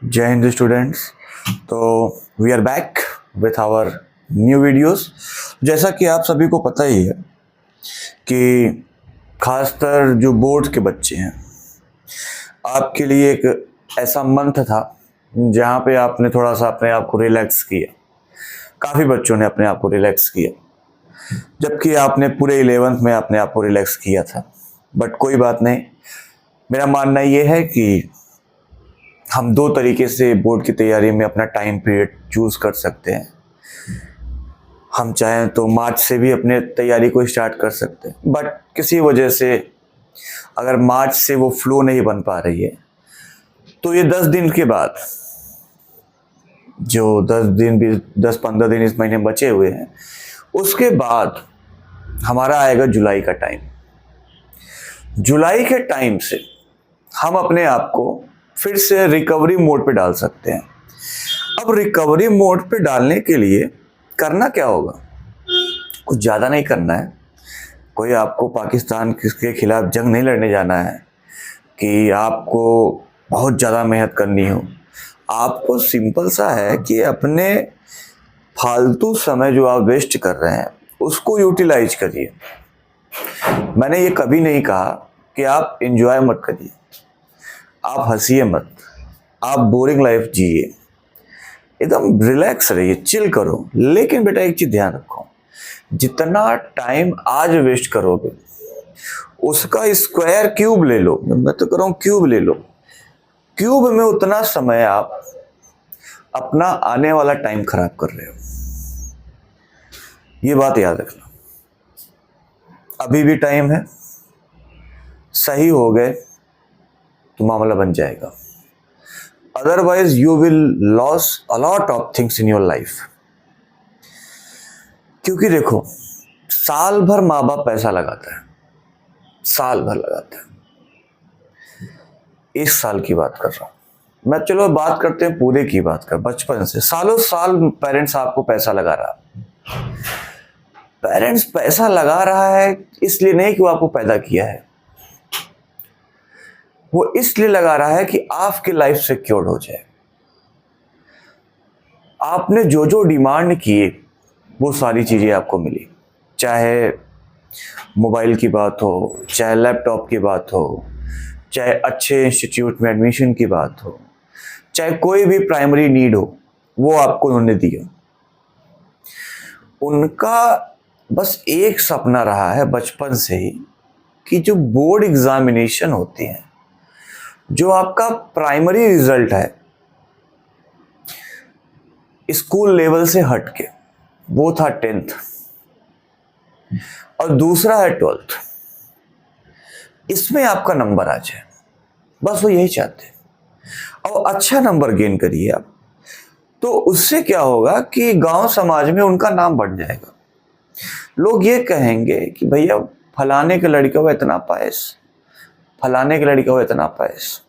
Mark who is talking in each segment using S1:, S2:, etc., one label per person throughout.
S1: जय हिंद स्टूडेंट्स। तो we are back with our new videos. जैसा कि आप सभी को पता ही है कि खासकर जो बोर्ड के बच्चे हैं, आपके लिए एक ऐसा मंथ था जहाँ पे आपने थोड़ा सा अपने आप को रिलैक्स किया। काफ़ी बच्चों ने अपने आप को रिलैक्स किया, जबकि आपने पूरे 11th में अपने आप को रिलैक्स किया था। बट कोई बात नहीं, मेरा मानना ये है कि हम दो तरीके से बोर्ड की तैयारी में अपना टाइम पीरियड चूज़ कर सकते हैं। हम चाहें तो मार्च से भी अपने तैयारी को स्टार्ट कर सकते हैं, बट किसी वजह से अगर मार्च से वो फ्लो नहीं बन पा रही है तो ये 10 दिन के बाद, जो 10-15 दिन इस महीने बचे हुए हैं, उसके बाद हमारा आएगा जुलाई का टाइम। जुलाई के टाइम से हम अपने आप को फिर से रिकवरी मोड पे डाल सकते हैं। अब रिकवरी मोड पे डालने के लिए करना क्या होगा? कुछ ज़्यादा नहीं करना है। कोई आपको पाकिस्तान के खिलाफ जंग नहीं लड़ने जाना है कि आपको बहुत ज़्यादा मेहनत करनी हो। आपको सिंपल सा है कि अपने फालतू समय जो आप वेस्ट कर रहे हैं उसको यूटिलाइज करिए। मैंने ये कभी नहीं कहा कि आप एंजॉय मत करिए, आप हंसिए मत, आप बोरिंग लाइफ जिए, एकदम रिलैक्स रहिए, चिल करो। लेकिन बेटा एक चीज ध्यान रखो, जितना टाइम आज वेस्ट करोगे उसका स्क्वायर क्यूब ले लो। मैं तो कह रहा हूं क्यूब ले लो। क्यूब में उतना समय आप अपना आने वाला टाइम खराब कर रहे हो। ये बात याद रखना। अभी भी टाइम है, सही हो गए तो मामला बन जाएगा। Otherwise you will lose a lot of things in your life। क्योंकि देखो, साल भर माँ बाप पैसा लगाता है, साल भर लगाता है। इस साल की बात कर रहा हूं मैं। चलो बात करते हैं पूरे की बात कर, बचपन से सालों साल पेरेंट्स आपको पैसा लगा रहा है। पेरेंट्स पैसा लगा रहा है इसलिए नहीं कि वो आपको पैदा किया है, वो इसलिए लगा रहा है कि आपकी लाइफ सिक्योर्ड हो जाए। आपने जो जो डिमांड किए वो सारी चीज़ें आपको मिली, चाहे मोबाइल की बात हो, चाहे लैपटॉप की बात हो, चाहे अच्छे इंस्टीट्यूट में एडमिशन की बात हो, चाहे कोई भी प्राइमरी नीड हो, वो आपको उन्होंने दिया। उनका बस एक सपना रहा है बचपन से ही कि जो बोर्ड एग्जामिनेशन होती है, जो आपका प्राइमरी रिजल्ट है स्कूल लेवल से हट के, वो था 10th और दूसरा है 12th, इसमें आपका नंबर आ जाए। बस वो यही चाहते हैं। और अच्छा नंबर गेन करिए आप, तो उससे क्या होगा कि गांव समाज में उनका नाम बढ़ जाएगा। लोग ये कहेंगे कि भैया फलाने के लड़का हुआ इतना पास, फलाने के लड़का हुआ इतना पास।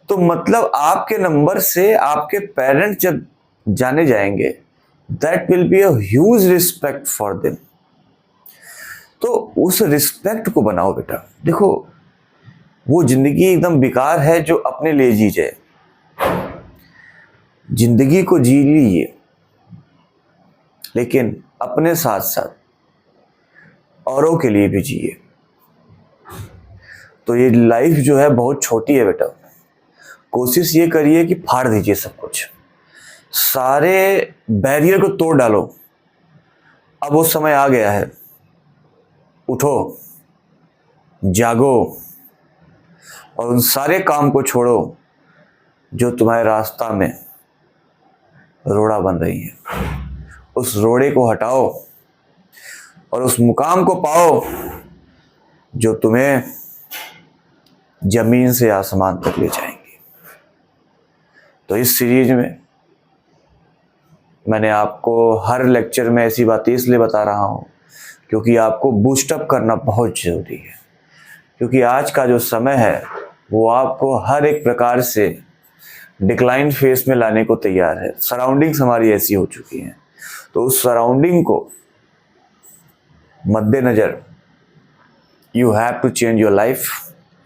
S1: तो मतलब आपके नंबर से आपके पेरेंट्स जब जाने जाएंगे, that will be a huge respect for them. तो उस रिस्पेक्ट को बनाओ बेटा। देखो, वो जिंदगी एकदम बेकार है जो अपने लिए जी जाए। जिंदगी को जी लीजिए, लेकिन अपने साथ साथ औरों के लिए भी जिए। तो ये लाइफ जो है बहुत छोटी है बेटा। कोशिश ये करिए कि फाड़ दीजिए सब कुछ, सारे बैरियर को तोड़ डालो। अब वो समय आ गया है, उठो, जागो और उन सारे काम को छोड़ो जो तुम्हारे रास्ता में रोड़ा बन रही है। उस रोड़े को हटाओ और उस मुकाम को पाओ जो तुम्हें जमीन से आसमान तक ले जाएंगे। तो इस सीरीज में मैंने आपको हर लेक्चर में ऐसी बातें इसलिए बता रहा हूँ क्योंकि आपको बूस्टअप करना बहुत ज़रूरी है। क्योंकि आज का जो समय है वो आपको हर एक प्रकार से डिक्लाइन फेस में लाने को तैयार है। सराउंडिंग्स हमारी ऐसी हो चुकी हैं, तो उस सराउंडिंग को मद्देनजर you have to change your life,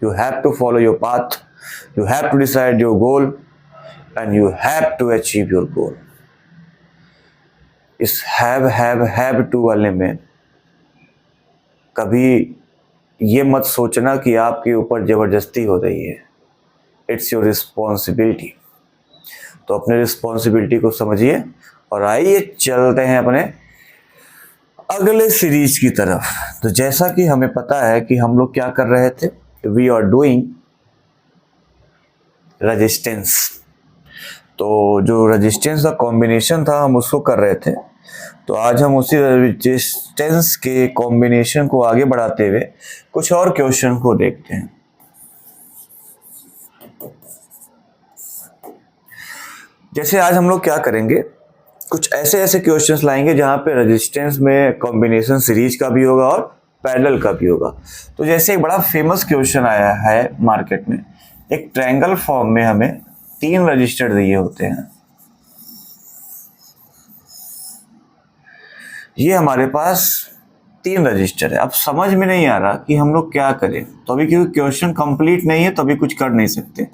S1: you have to follow your path, you have to decide your goal, and you have to achieve your goal. इस have to वाले में कभी ये मत सोचना कि आपके ऊपर जबरदस्ती हो रही है. It's your responsibility. तो अपने रिस्पॉन्सिबिलिटी को समझिए और आइए चलते हैं अपने अगले सीरीज की तरफ. तो जैसा कि हमें पता है कि हम लोग क्या कर रहे थे, वी आर डूइंग रेजिस्टेंस. तो जो रेजिस्टेंस का कॉम्बिनेशन था हम उसको कर रहे थे. तो आज हम उसी रेजिस्टेंस के कॉम्बिनेशन को आगे बढ़ाते हुए कुछ और क्वेश्चन को देखते हैं. जैसे आज हम लोग क्या करेंगे, कुछ ऐसे ऐसे क्वेश्चंस लाएंगे जहां पे रेजिस्टेंस में कॉम्बिनेशन सीरीज का भी होगा और पैरेलल का भी होगा. तो जैसे एक बड़ा फेमस क्वेश्चन आया है मार्केट में, एक ट्रायंगल फॉर्म में हमें 3 रजिस्टर दिए होते हैं. ये हमारे पास 3 रजिस्टर है. अब समझ में नहीं आ रहा कि हम लोग क्या करें. तो अभी क्योंकि क्वेश्चन कंप्लीट नहीं है तो अभी कुछ कर नहीं सकते.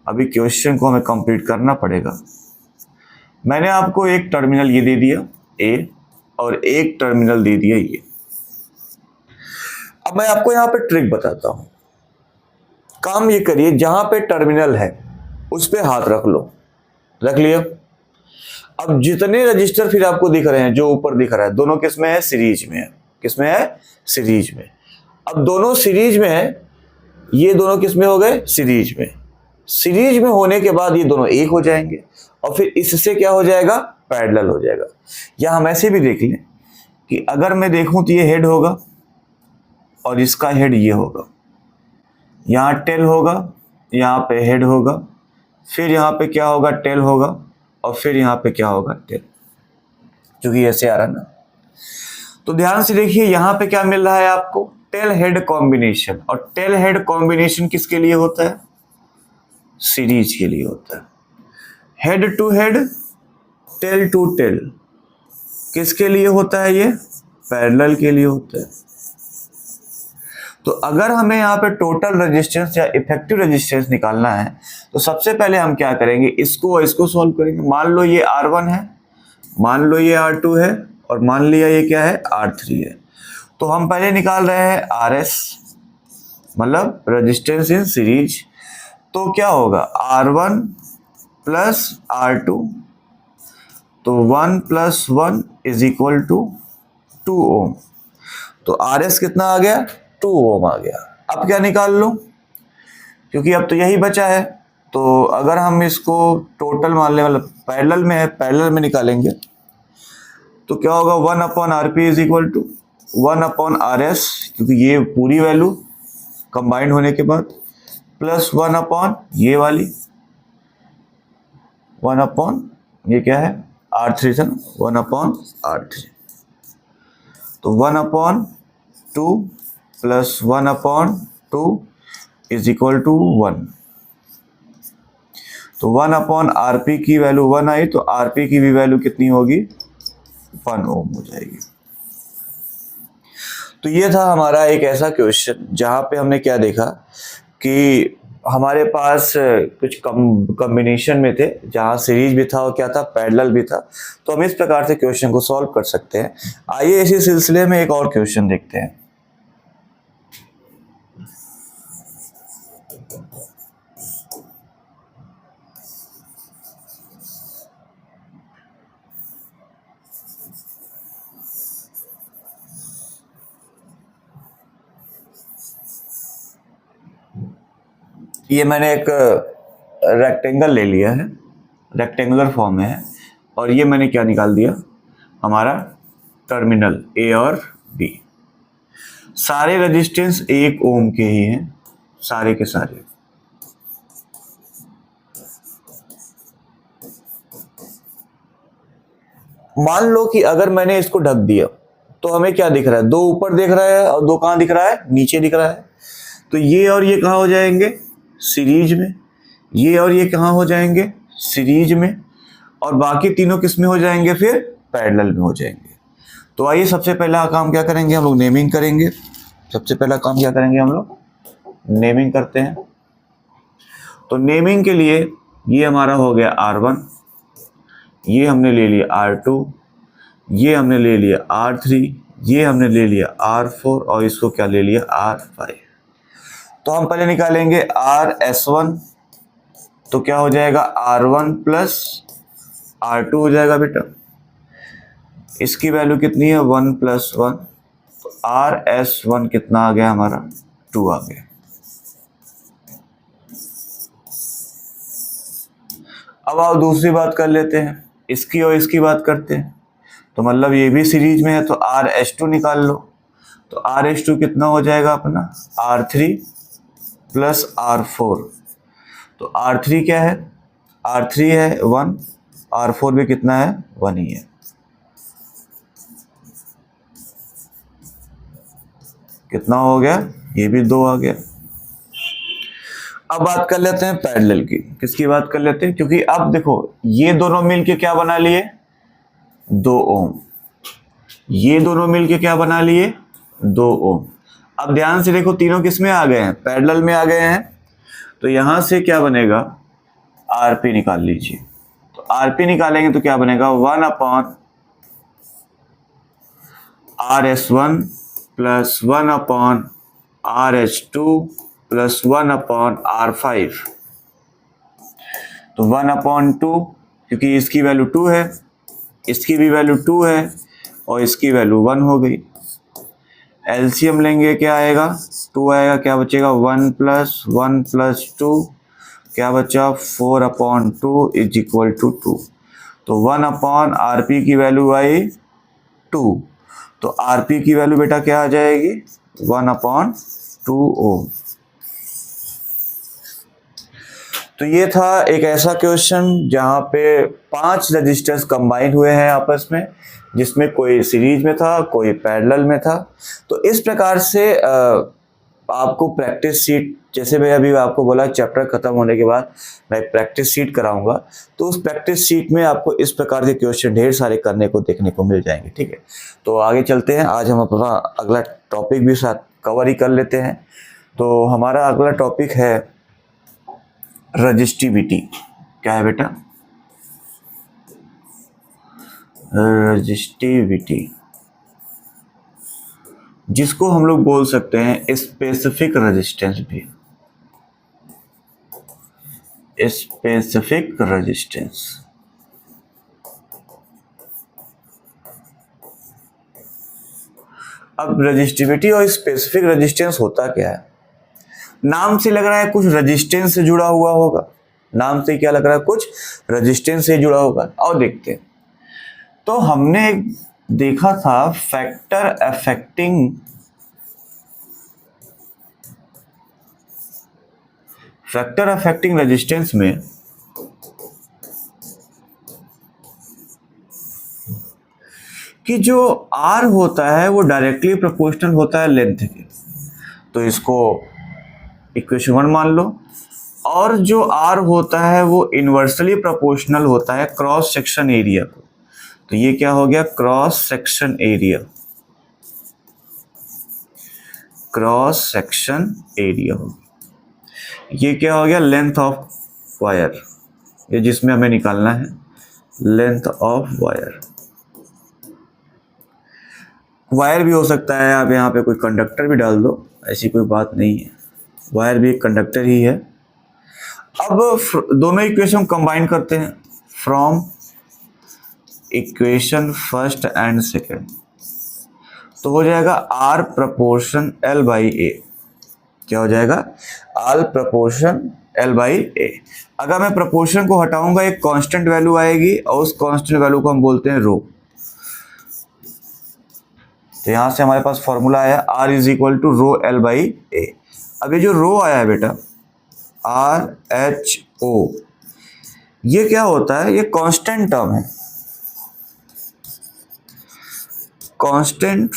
S1: अभी क्वेश्चन को हमें कंप्लीट करना पड़ेगा. मैंने आपको एक टर्मिनल ये दे दिया ए और एक टर्मिनल दे दिया ये. अब मैं आपको यहां पे ट्रिक बताता हूं. काम ये करिए, जहां पे टर्मिनल है उस पे हाथ रख लो. रख लिया. अब जितने रजिस्टर फिर आपको दिख रहे हैं, जो ऊपर दिख रहा है, दोनों किस में है, सीरीज में है. किस में है, सीरीज में. अब दोनों सीरीज में है, ये दोनों किस में हो गए, सीरीज में. सीरीज में होने के बाद ये दोनों एक हो जाएंगे और फिर इससे क्या हो जाएगा, पैरेलल हो जाएगा. या हम ऐसे भी देख लें कि अगर मैं देखूं तो ये हेड होगा और इसका हेड ये होगा. यहाँ टेल होगा, यहाँ पे हेड होगा, फिर यहाँ पे क्या होगा, टेल होगा, और फिर यहाँ पे क्या होगा, टेल. क्योंकि ऐसे आ रहा ना. तो ध्यान से देखिए यहाँ पे क्या मिल रहा है आपको, टेल हेड कॉम्बिनेशन. और टेल हेड कॉम्बिनेशन किसके लिए होता है, सीरीज के लिए होता है. Head to head, tail to tail किसके लिए होता है, ये पैरेलल के लिए होता है. तो अगर हमें यहाँ पे टोटल रेजिस्टेंस या इफेक्टिव रेजिस्टेंस निकालना है तो सबसे पहले हम क्या करेंगे, इसको और इसको सॉल्व करेंगे. मान लो ये R1 है, मान लो ये R2 है, और मान लिया ये क्या है, R3 है. तो हम पहले निकाल रहे हैं RS, मतलब रेजिस्टेंस इन सीरीज. तो क्या होगा, R1 प्लस R2, तो 1 + 1 = 2 ओम. तो RS कितना आ गया, 2 ओम आ गया. अब क्या निकाल लो, क्योंकि अब तो यही बचा है. तो अगर हम इसको टोटल मान लें, मतलब पैरेलल में है, पैरेलल में निकालेंगे तो क्या होगा, 1/RP = 1/RS, क्योंकि ये पूरी वैल्यू कंबाइंड होने के बाद, प्लस 1/ ये वाली, 1/ ये क्या है, R3 था, 1/R3. तो 1/2 प्लस 1/2 = 1. तो 1/RP की वैल्यू 1 आई, तो RP की भी वैल्यू कितनी होगी, 1 ओम हो जाएगी. तो ये था हमारा एक ऐसा क्वेश्चन जहां पे हमने क्या देखा कि हमारे पास कुछ कॉम्बिनेशन में थे, जहां सीरीज भी था और क्या था, पैरेलल भी था. तो हम इस प्रकार से क्वेश्चन को सॉल्व कर सकते हैं. आइए इसी सिलसिले में एक और क्वेश्चन देखते हैं. ये मैंने एक रेक्टेंगल ले लिया है, रेक्टेंगुलर फॉर्म में है, और ये मैंने क्या निकाल दिया, हमारा टर्मिनल ए और बी. सारे रेजिस्टेंस 1 ओम के ही हैं, सारे के सारे. मान लो कि अगर मैंने इसको ढक दिया तो हमें क्या दिख रहा है, 2 ऊपर दिख रहा है और 2 कहाँ दिख रहा है, नीचे दिख रहा है. तो ये और ये कहाँ हो जाएंगे, सीरीज में. ये और ये कहाँ हो जाएंगे, सीरीज में. और बाकी तीनों किस में हो जाएंगे, फिर पैरेलल में हो जाएंगे. तो आइए सबसे पहला काम क्या करेंगे, हम लोग नेमिंग करेंगे. सबसे पहला काम क्या करेंगे, हम लोग नेमिंग करते हैं. तो नेमिंग के लिए ये हमारा हो गया R1, ये हमने ले लिया R2, ये हमने ले लिया R3, ये हमने ले लिया R4 और इसको क्या ले लिया R5। तो हम पहले निकालेंगे RS1, तो क्या हो जाएगा R1 प्लस R2 हो जाएगा बेटा। इसकी वैल्यू कितनी है 1 प्लस 1, तो RS1 कितना आ गया हमारा 2 आ गया। अब आओ दूसरी बात कर लेते हैं, इसकी और इसकी बात करते हैं। तो मतलब ये भी सीरीज में है तो RH2 निकाल लो। तो RH2 कितना हो जाएगा अपना R3 प्लस R4। तो R3 क्या है, R3 है 1, R4 भी कितना है 1 ही है। कितना हो गया, ये भी 2 आ गया। अब बात कर लेते हैं पैरेलल की। किसकी बात कर लेते हैं, क्योंकि अब देखो ये दोनों मिलके क्या बना लिए 2 ओम, ये दोनों मिलके क्या बना लिए 2 ओम। अब ध्यान से देखो तीनों किस में आ गए हैं, पैरेलल में आ गए हैं। तो यहां से क्या बनेगा आरपी निकाल लीजिए। तो आरपी निकालेंगे तो क्या बनेगा 1 upon RS1 plus 1 upon RH2 plus 1 upon R5। तो 1 अपॉन 2, क्योंकि इसकी वैल्यू 2 है, इसकी भी वैल्यू 2 है और इसकी वैल्यू 1 हो गई। एलसीएम लेंगे क्या आएगा 2 आएगा, क्या बचेगा 1 प्लस 1 प्लस 2, क्या बचा 4 अपॉन 2 इज इक्वल टू 2। तो 1 अपॉन आरपी की वैल्यू आई 2, तो आरपी की वैल्यू बेटा क्या आ जाएगी 1 अपॉन 2 ओम। तो ये था एक ऐसा क्वेश्चन जहाँ पे 5 रजिस्टर्स कंबाइन हुए हैं आपस में, जिसमें कोई सीरीज में था कोई पैरेलल में था। तो इस प्रकार से आपको प्रैक्टिस शीट, जैसे मैं अभी आपको बोला चैप्टर खत्म होने के बाद मैं प्रैक्टिस शीट कराऊंगा, तो उस प्रैक्टिस शीट में आपको इस प्रकार के क्वेश्चन ढेर सारे करने को देखने को मिल जाएंगे। ठीक है, तो आगे चलते हैं। आज हम अपना अगला टॉपिक भी साथ कवर ही कर लेते हैं। तो हमारा अगला टॉपिक है रजिस्टिविटी। क्या है बेटा, रजिस्टिविटी, जिसको हम लोग बोल सकते हैं स्पेसिफिक रेजिस्टेंस भी। स्पेसिफिक रेजिस्टेंस, अब रजिस्टिविटी और स्पेसिफिक रेजिस्टेंस होता क्या है। नाम से लग रहा है कुछ रेजिस्टेंस से जुड़ा हुआ होगा, नाम से क्या लग रहा है कुछ रेजिस्टेंस से जुड़ा होगा। और देखते हैं, तो हमने देखा था फैक्टर अफेक्टिंग रेजिस्टेंस में कि जो R होता है वो डायरेक्टली प्रोपोर्शनल होता है लेंथ के। तो इसको इक्वेशन 1 मान लो। और जो R होता है वो इन्वर्सली प्रोपोर्शनल होता है क्रॉस सेक्शन एरिया को। तो ये क्या हो गया cross section area, cross section area हो। ये क्या हो गया लेंथ ऑफ वायर, ये जिसमें हमें निकालना है लेंथ ऑफ वायर। वायर भी हो सकता है, आप यहाँ पे कोई कंडक्टर भी डाल दो, ऐसी कोई बात नहीं है, वायर भी एक कंडक्टर ही है। अब दोनों इक्वेशन कंबाइन करते हैं from equation first and second. तो हो जाएगा R proportion L by A। क्या हो जाएगा R proportion L by A। अगर मैं प्रपोर्शन को हटाऊंगा एक कांस्टेंट वैल्यू आएगी और उस कांस्टेंट वैल्यू को हम बोलते हैं रो। तो यहां से हमारे पास फॉर्मूला आया R is equal to rho L by A। अब ये जो रो आया है बेटा RHO, ये क्या होता है, ये कांस्टेंट टर्म है, कांस्टेंट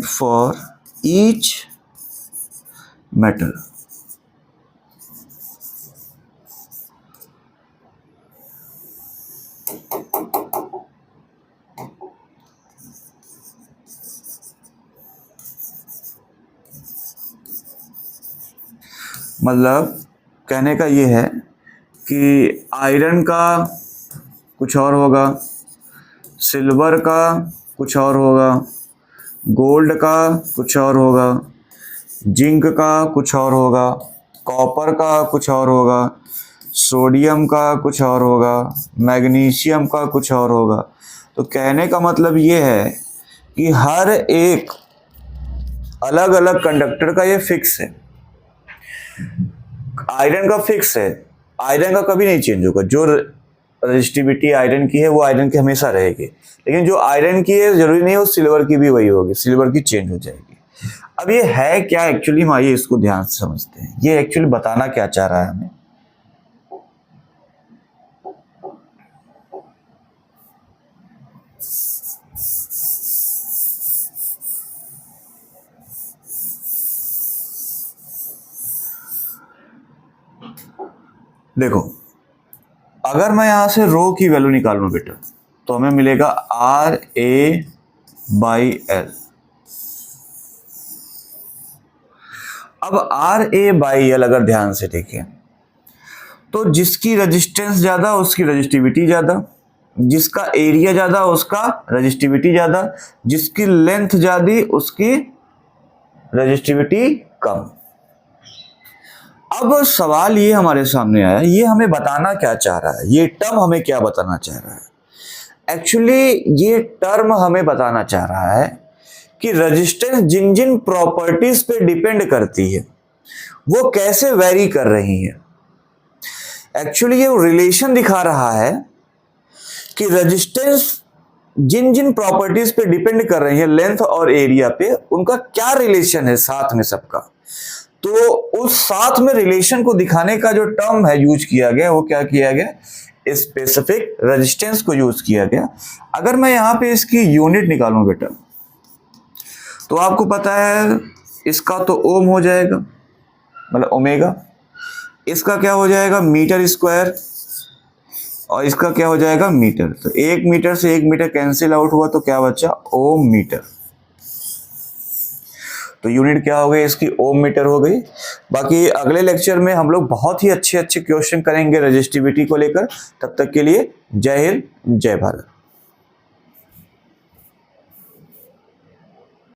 S1: फॉर ईच मेटल। मतलब कहने का ये है कि आयरन का कुछ और होगा, सिल्वर का कुछ और होगा, गोल्ड का कुछ और होगा, जिंक का कुछ और होगा, कॉपर का कुछ और होगा, सोडियम का कुछ और होगा, मैग्नीशियम का कुछ और होगा। तो कहने का मतलब ये है कि हर एक अलग अलग कंडक्टर का ये फिक्स है। आयरन का फिक्स है, आयरन का कभी नहीं चेंज होगा। जो रजिस्टिविटी आयरन की है वो आयरन की हमेशा रहेगी, लेकिन जो आयरन की है जरूरी नहीं हो सिल्वर की भी वही होगी, सिल्वर की चेंज हो जाएगी। अब ये है क्या एक्चुअली, हम आइए इसको ध्यान से समझते हैं। ये एक्चुअली बताना क्या चाह रहा है हमें। देखो, अगर मैं यहां से रो की वैल्यू निकालूं बेटा, तो हमें मिलेगा RA/L। अब RA/L अगर ध्यान से देखें तो जिसकी रेजिस्टेंस ज्यादा उसकी रजिस्टिविटी ज्यादा, जिसका एरिया ज्यादा उसका रजिस्टिविटी ज्यादा, जिसकी लेंथ ज्यादा उसकी रजिस्टिविटी कम। अब सवाल ये हमारे सामने आया, ये हमें बताना क्या चाह रहा है, ये टर्म हमें क्या बताना चाह रहा है। एक्चुअली ये टर्म हमें बताना चाह रहा है कि रेजिस्टेंस जिन जिन प्रॉपर्टीज पे डिपेंड करती है वो कैसे वेरी कर रही है। एक्चुअली ये रिलेशन दिखा रहा है कि रेजिस्टेंस जिन जिन प्रॉपर्टीज पे डिपेंड कर रही है, लेंथ और एरिया पे, उनका क्या रिलेशन है साथ में सबका। तो उस साथ में रिलेशन को दिखाने का जो टर्म है यूज किया गया वो क्या किया गया, स्पेसिफिक रेजिस्टेंस को यूज किया गया। अगर मैं यहां पे इसकी यूनिट निकालूं बेटा, तो आपको पता है इसका तो ओम हो जाएगा, मतलब ओमेगा। इसका क्या हो जाएगा, मीटर स्क्वायर, और इसका क्या हो जाएगा, मीटर। तो 1 मीटर से 1 मीटर कैंसिल आउट हुआ तो क्या बचा, ओम मीटर। तो यूनिट क्या हो गई इसकी, ओम मीटर हो गई। बाकी अगले लेक्चर में हम लोग बहुत ही अच्छे अच्छे क्वेश्चन करेंगे रजिस्टिविटी को लेकर। तब तक के लिए जय हिंद, जय भारत।